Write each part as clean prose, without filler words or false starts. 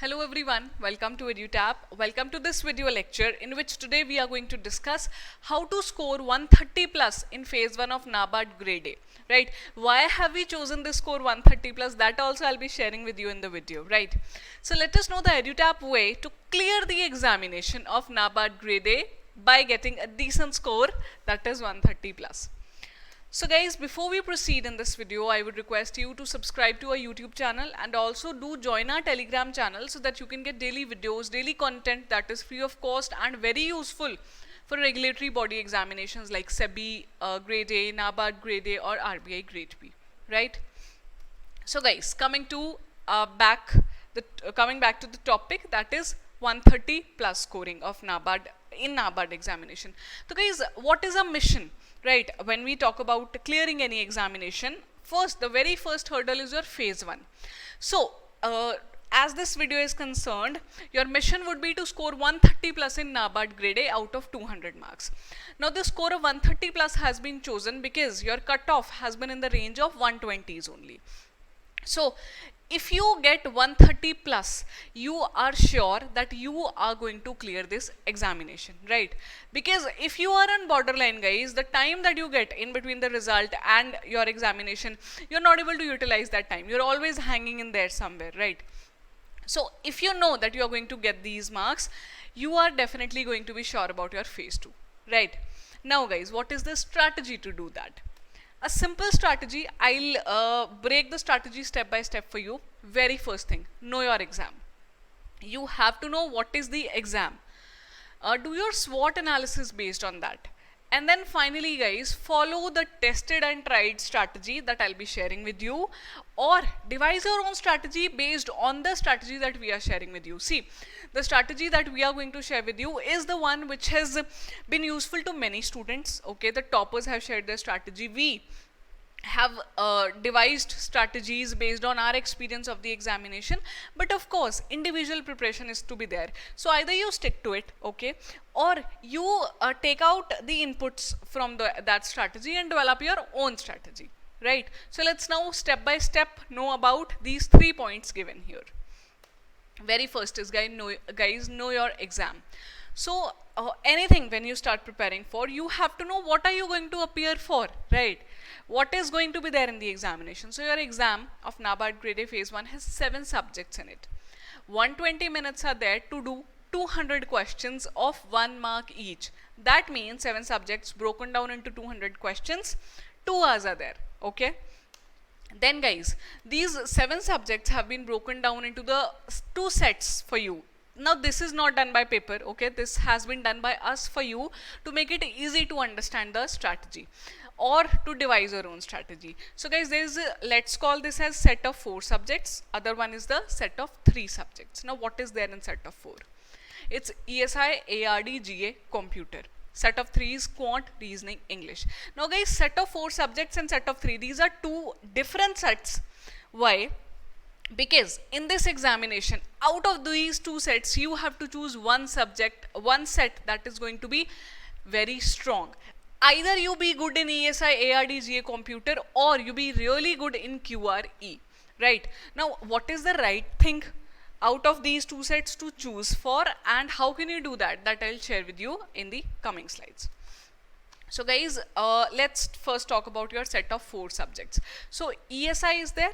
Hello everyone, welcome to EduTap. Welcome to this video lecture in which today we are going to discuss how to score 130 plus in phase 1 of NABARD grade A. Right? Why have we chosen this score 130 plus? That also I'll be sharing with you in the video. Right? So let us know the EduTap way to clear the examination of NABARD grade A by getting a decent score, that is 130 plus. So guys, before we proceed in this video, I would request you to subscribe to our YouTube channel and also do join our Telegram channel so that you can get daily videos, daily content that is free of cost and very useful for regulatory body examinations like SEBI grade A, NABARD grade A or RBI grade B, right? So guys, coming back to the topic, that is 130 plus scoring of NABARD in NABARD examination. So guys, what is a mission? Right, when we talk about clearing any examination, the very first hurdle is your phase 1. So, as this video is concerned, your mission would be to score 130 plus in NABARD grade A out of 200 marks. Now, the score of 130 plus has been chosen because your cutoff has been in the range of 120s only. So, if you get 130 plus, you are sure that you are going to clear this examination, right? Because if you are on borderline, guys, the time that you get in between the result and your examination, you're not able to utilize that time. You're always hanging in there somewhere, right? So, if you know that you are going to get these marks, you are definitely going to be sure about your phase 2, right? Now, guys, what is the strategy to do that? A simple strategy, I'll break the strategy step by step for you. Very first thing, know your exam. You have to know what is the exam. Do your SWOT analysis based on that. And then finally, guys, follow the tested and tried strategy that I'll be sharing with you, or devise your own strategy based on the strategy that we are sharing with you. See, the strategy that we are going to share with you is the one which has been useful to many students. Okay, the toppers have shared their strategy. We have devised strategies based on our experience of the examination, but of course individual preparation is to be there. So either you stick to it, okay, or you take out the inputs from that strategy and develop your own strategy, right? So let's now step by step know about these 3 points given here. Very first is, guys, know your exam. So anything when you start preparing for, you have to know what are you going to appear for, right? What is going to be there in the examination. So your exam of NABARD grade A phase 1 has 7 subjects in it. 120 minutes are there to do 200 questions of 1 mark each. That means 7 subjects broken down into 200 questions. 2 hours are there, okay? Then guys, these 7 subjects have been broken down into the 2 sets for you. Now this is not done by paper, okay? This has been done by us for you to make it easy to understand the strategy or to devise your own strategy. So guys, there is let's call this as set of 4 subjects. Other one is the set of 3 subjects. Now what is there in set of 4? It's ESI, ARD, GA, computer. Set of 3 is quant, reasoning, English. Now guys, set of 4 subjects and set of 3, these are 2 different sets. Why? Because in this examination, out of these 2 sets, you have to choose one subject, one set that is going to be very strong. Either you be good in ESI, ARD, GA, computer, or you be really good in QRE, right? Now, what is the right thing out of these 2 sets to choose for, and how can you do that? That I'll share with you in the coming slides. So guys, let's first talk about your set of 4 subjects. So ESI is there.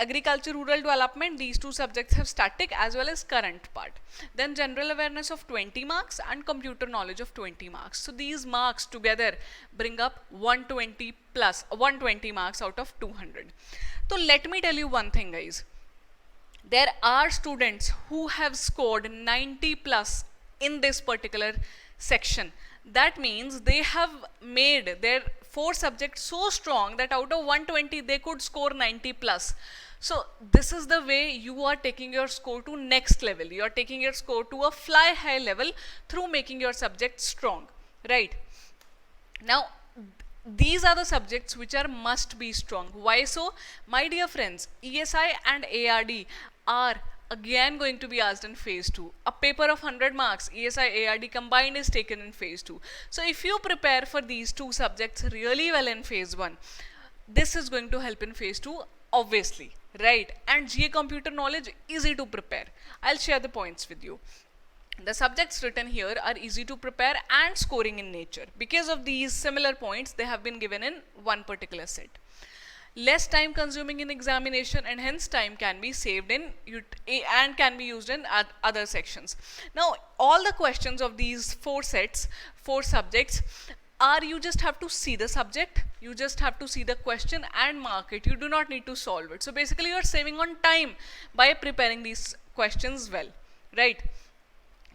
Agriculture, rural development, these 2 subjects have static as well as current part. Then general awareness of 20 marks and computer knowledge of 20 marks. So these marks together bring up 120 plus 120 marks out of 200. So let me tell you one thing, guys. There are students who have scored 90 plus in this particular section. That means they have made their 4 subjects so strong that out of 120 they could score 90 plus. So this is the way you are taking your score to next level. You are taking your score to a fly high level through making your subject strong, right? Now these are the subjects which are must be strong. Why so? My dear friends, ESI and ARD are again going to be asked in phase 2. A paper of 100 marks, ESI, ARD combined is taken in phase 2. So if you prepare for these 2 subjects really well in phase 1, this is going to help in phase 2 obviously, right? And GA computer knowledge, easy to prepare. I'll share the points with you. The subjects written here are easy to prepare and scoring in nature. Because of these similar points, they have been given in one particular set. Less time consuming in examination, and hence time can be saved in and can be used in other sections. Now, all the questions of these four sets, four subjects, are you just have to see the subject, you just have to see the question and mark it. You do not need to solve it. So basically you are saving on time by preparing these questions well, right?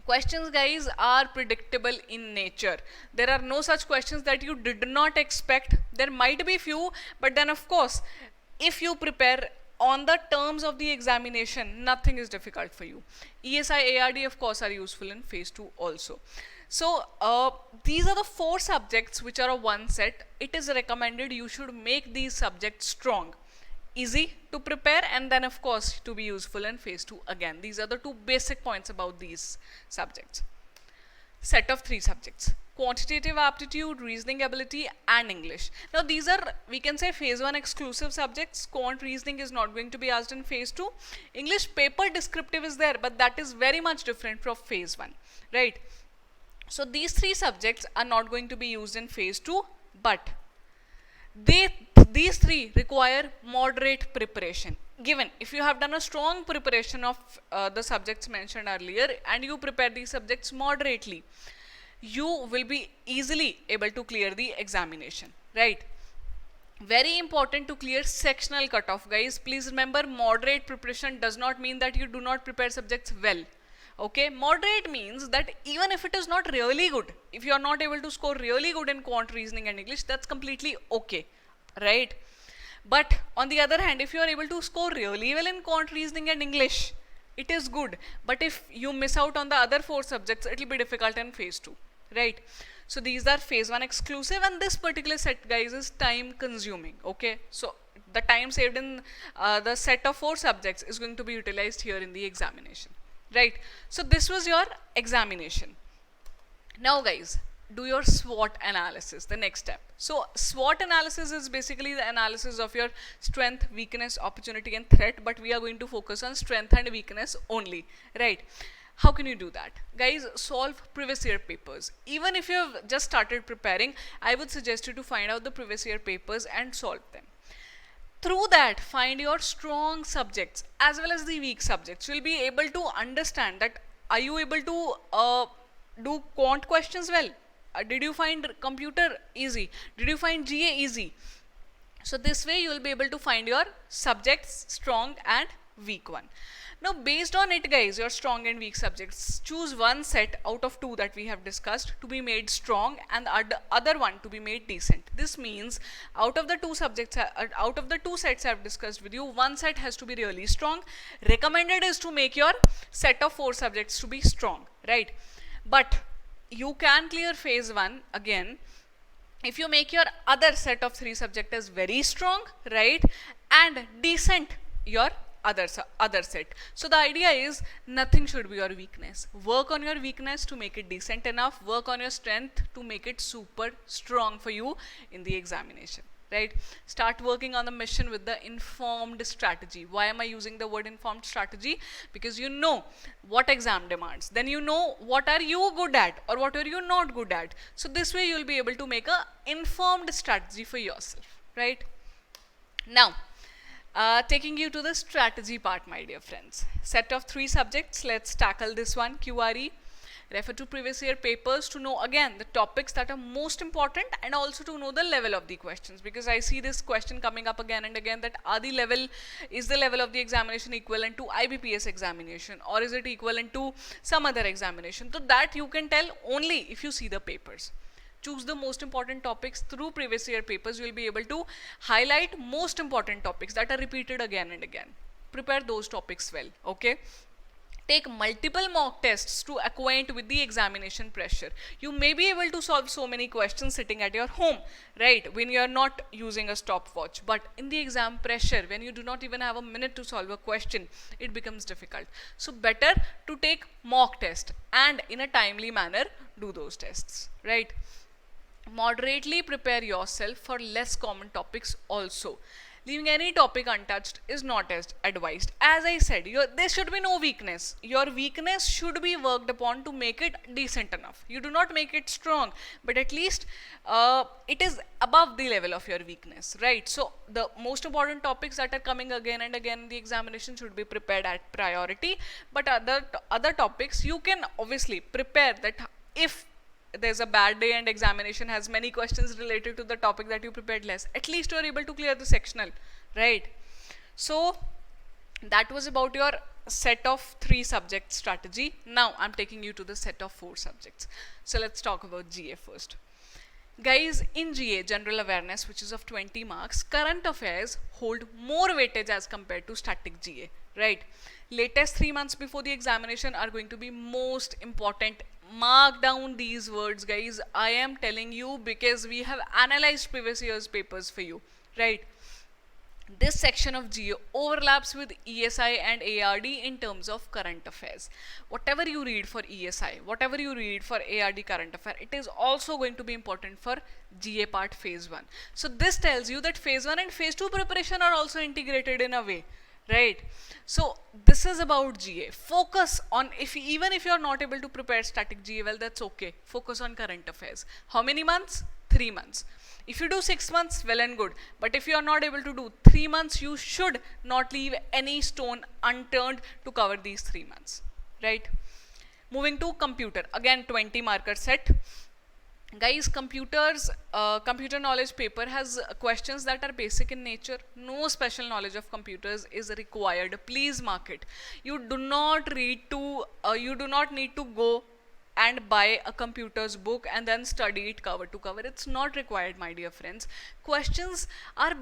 Questions, guys, are predictable in nature. There are no such questions that you did not expect. There might be few, but then of course, if you prepare on the terms of the examination, nothing is difficult for you. ESI, ARD, of course, are useful in phase 2 also. So these are the four subjects which are a one set. It is recommended you should make these subjects strong, easy to prepare, and then of course to be useful in phase 2 again. These are the two basic points about these subjects. Set of three subjects: quantitative aptitude, reasoning ability, and English. Now these are, we can say, phase 1 exclusive subjects. Quant reasoning is not going to be asked in phase 2. English paper descriptive is there, but that is very much different from phase 1, right? So these three subjects are not going to be used in phase 2, but these three require moderate preparation. Given if you have done a strong preparation of the subjects mentioned earlier and you prepare these subjects moderately, you will be easily able to clear the examination, right? Very important to clear sectional cutoff, guys. Please remember, moderate preparation does not mean that you do not prepare subjects well. Okay, moderate means that even if it is not really good, if you are not able to score really good in quant, reasoning, and English, that's completely okay, right? But on the other hand, if you are able to score really well in quant, reasoning, and English, it is good. But if you miss out on the other four subjects, it will be difficult in phase 2, right? So these are phase 1 exclusive, and this particular set, guys, is time consuming. Okay, so the time saved in the set of four subjects is going to be utilized here in the examination, right? So this was your examination. Now, guys, do your SWOT analysis, the next step. So SWOT analysis is basically the analysis of your strength, weakness, opportunity, and threat, but we are going to focus on strength and weakness only, right? How can you do that? Guys, solve previous year papers. Even if you have just started preparing, I would suggest you to find out the previous year papers and solve them. Through that, find your strong subjects as well as the weak subjects. You'll be able to understand that, are you able to do quant questions well? Did you find computer easy? Did you find GA easy? So this way you will be able to find your subjects, strong and weak one. Now based on it, guys, your strong and weak subjects, choose one set out of two that we have discussed to be made strong and the other one to be made decent. This means out of the two subjects, out of the two sets I have discussed with you, one set has to be really strong. Recommended is to make your set of four subjects to be strong, right? But you can clear phase 1 again if you make your other set of three subjects as very strong, right, and decent your other set. So the idea is nothing should be your weakness. Work on your weakness to make it decent enough. Work on your strength to make it super strong for you in the examination, right? Start working on the mission with the informed strategy. Why am I using the word informed strategy? Because you know what exam demands. Then you know what are you good at or what are you not good at. So this way you will be able to make a informed strategy for yourself, right? Now, taking you to the strategy part, my dear friends. Set of three subjects. Let's tackle this one, QRE. Refer to previous year papers to know again the topics that are most important and also to know the level of the questions, because I see this question coming up again and again, that is the level of the examination equivalent to IBPS examination, or is it equivalent to some other examination? So that you can tell only if you see the papers. Choose the most important topics through previous year papers. You will be able to highlight most important topics that are repeated again and again. Prepare those topics well, okay? Take multiple mock tests to acquaint with the examination pressure. You may be able to solve so many questions sitting at your home, right, when you are not using a stopwatch. But in the exam pressure, when you do not even have a minute to solve a question, it becomes difficult. So better to take mock test and in a timely manner do those tests, right? Moderately prepare yourself for less common topics also. Leaving any topic untouched is not as advised. As I said, there should be no weakness. Your weakness should be worked upon to make it decent enough. You do not make it strong, but at least it is above the level of your weakness, right? So the most important topics that are coming again and again in the examination should be prepared at priority, but other topics you can obviously prepare that if there's a bad day and examination has many questions related to the topic that you prepared less, at least you are able to clear the sectional, right? So that was about your set of 3 subject strategy. Now I'm taking you to the set of 4 subjects. So let's talk about GA first. Guys, in GA, general awareness, which is of 20 marks, current affairs hold more weightage as compared to static GA, right? Latest 3 months before the examination are going to be most important. Mark down these words, guys. I am telling you because we have analyzed previous year's papers for you, right? This section of GA overlaps with ESI and ARD in terms of current affairs. Whatever you read for ESI, whatever you read for ARD current affair, it is also going to be important for GA part phase 1. So this tells you that phase 1 and phase 2 preparation are also integrated in a way, right? So this is about GA. Focus on, even if you are not able to prepare static GA well, that's okay. Focus on current affairs. How many months? 3 months. If you do 6 months, well and good. But if you are not able to do 3 months, you should not leave any stone unturned to cover these 3 months, right? Moving to computer. Again, 20 marker set. Guys, computer knowledge paper has questions that are basic in nature. No special knowledge of computers is required. Please mark it. You do not need to go and buy a computer's book and then study it cover to cover. It's not required, my dear friends. Questions are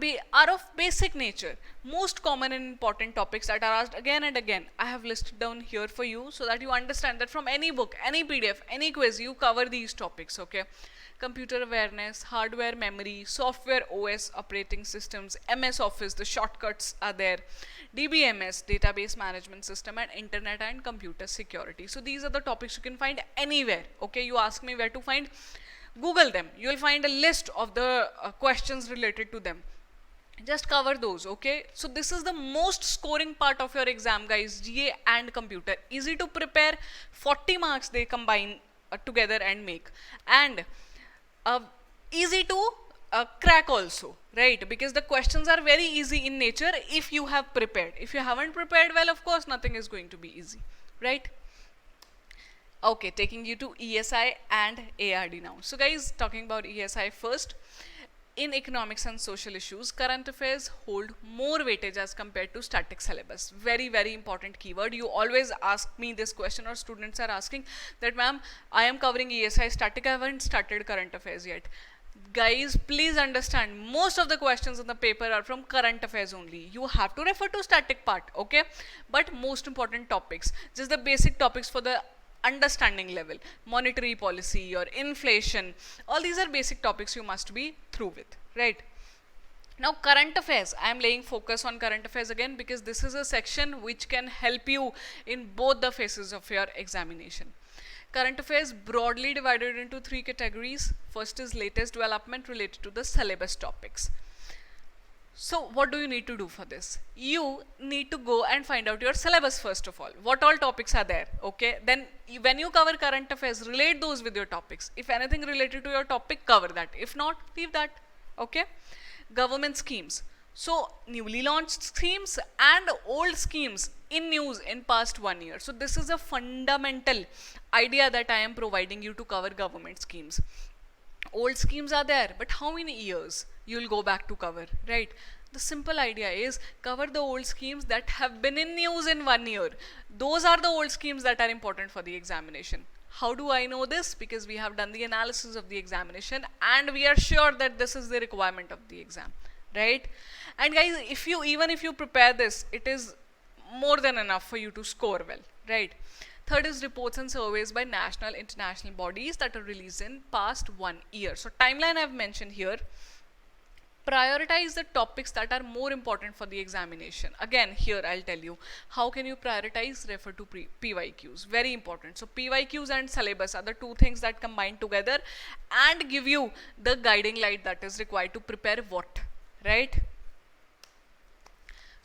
of basic nature. Most common and important topics that are asked again and again, I have listed down here for you so that you understand that from any book, any PDF, any quiz, you cover these topics, okay? Computer awareness, hardware memory, software OS operating systems, MS Office, the shortcuts are there, DBMS, database management system, and internet and computer security. So these are the topics you can find anywhere, okay? You ask me where to find, Google them. You will find a list of the questions related to them. Just cover those, okay? So this is the most scoring part of your exam, guys, GA and computer. Easy to prepare, 40 marks they combine together and make. And easy to crack also, right? Because the questions are very easy in nature if you have prepared. If you haven't prepared well, of course, nothing is going to be easy, right? Okay, taking you to ESI and ARD now. So guys, talking about ESI first. In economics and social issues, current affairs hold more weightage as compared to static syllabus. Very, very important keyword. You always ask me this question, or students are asking that, ma'am, I am covering ESI static, I haven't started current affairs yet. Guys, please understand, most of the questions in the paper are from current affairs only. You have to refer to static part, okay? But most important topics, just the basic topics for the understanding level, monetary policy or inflation, all these are basic topics you must be through with, right? Now current affairs, I am laying focus on current affairs again because this is a section which can help you in both the phases of your examination. Current affairs broadly divided into 3 categories. First is latest development related to the syllabus topics. So what do you need to do for this? You need to go and find out your syllabus first of all. What all topics are there, okay? Then when you cover current affairs, relate those with your topics. If anything related to your topic, cover that. If not, leave that, okay? Government schemes. So newly launched schemes and old schemes in news in past 1 year. So this is a fundamental idea that I am providing you to cover government schemes. Old schemes are there, but how many years you will go back to cover, right? The simple idea is cover the old schemes that have been in news in 1 year. Those are the old schemes that are important for the examination. How do I know this? Because we have done the analysis of the examination and we are sure that this is the requirement of the exam, right? And guys, even if you prepare this, it is more than enough for you to score well, right? Third is reports and surveys by national, international bodies that are released in past 1 year. So timeline I've mentioned here. Prioritize the topics that are more important for the examination. Again, here I'll tell you how can you prioritize. Refer to PYQs. Very important. So PYQs and syllabus are the 2 things that combine together and give you the guiding light that is required to prepare what, right?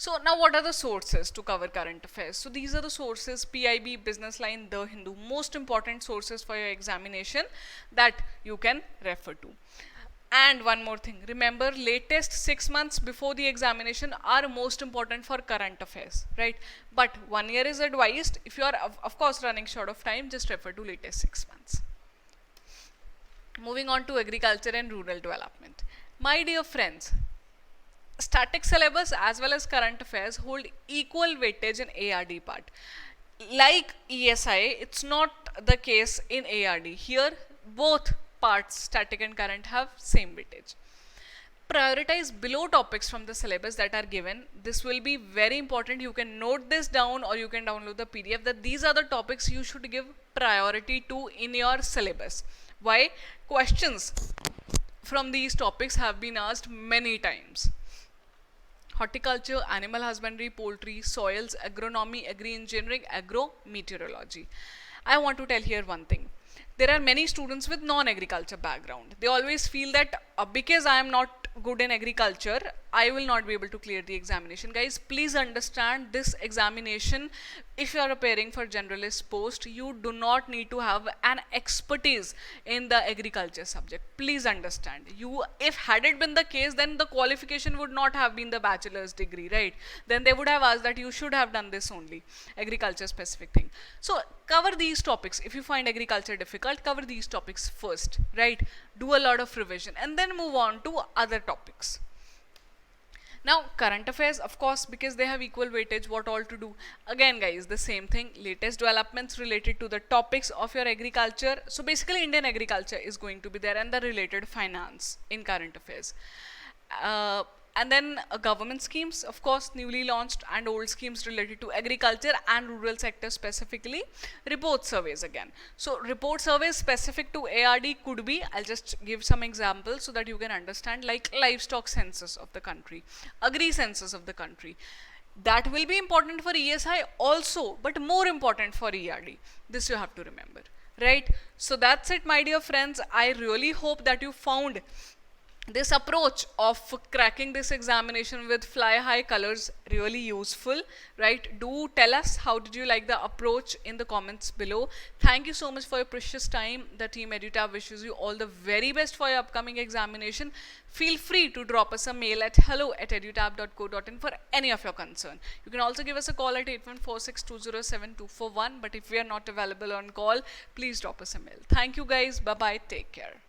So now what are the sources to cover current affairs? So these are the sources: PIB, Business Line, The Hindu, most important sources for your examination that you can refer to. And one more thing, remember, latest 6 months before the examination are most important for current affairs, right? But 1 year is advised. If you are of course running short of time, just refer to latest 6 months. Moving on to agriculture and rural development. My dear friends, static syllabus as well as current affairs hold equal weightage in ARD part. Like ESI, it's not the case in ARD. Here, both parts, static and current, have same weightage. Prioritize below topics from the syllabus that are given. This will be very important. You can note this down or you can download the PDF that these are the topics you should give priority to in your syllabus. Why? Questions from these topics have been asked many times. Horticulture, animal husbandry, poultry, soils, agronomy, agri-engineering, agro-meteorology. I want to tell here one thing. There are many students with non-agriculture background. They always feel that because I am not good in agriculture, I will not be able to clear the examination. Guys, please understand this examination. If you are preparing for generalist post, you do not need to have an expertise in the agriculture subject. Please understand. If had it been the case, then the qualification would not have been the bachelor's degree, right? Then they would have asked that you should have done this only, agriculture specific thing. So cover these topics. If you find agriculture difficult, cover these topics first, right? Do a lot of revision and then move on to other topics. Now current affairs, of course, because they have equal weightage, what all to do? Again guys, the same thing, latest developments related to the topics of your agriculture. So basically Indian agriculture is going to be there and the related finance in current affairs. And then government schemes, of course, newly launched and old schemes related to agriculture and rural sector specifically. Report surveys again. So report surveys specific to ARD could be, I'll just give some examples so that you can understand, like livestock census of the country, agri census of the country. That will be important for ESI also, but more important for ERD. This you have to remember, right? So that's it, my dear friends. I really hope that you found this approach of cracking this examination with fly high colors really useful, right? Do tell us how did you like the approach in the comments below. Thank you so much for your precious time. The team EduTab wishes you all the very best for your upcoming examination. Feel free to drop us a mail at hello@edutab.co.in for any of your concern. You can also give us a call at 8146207241, but if we are not available on call, please drop us a mail. Thank you guys. Bye bye. Take care.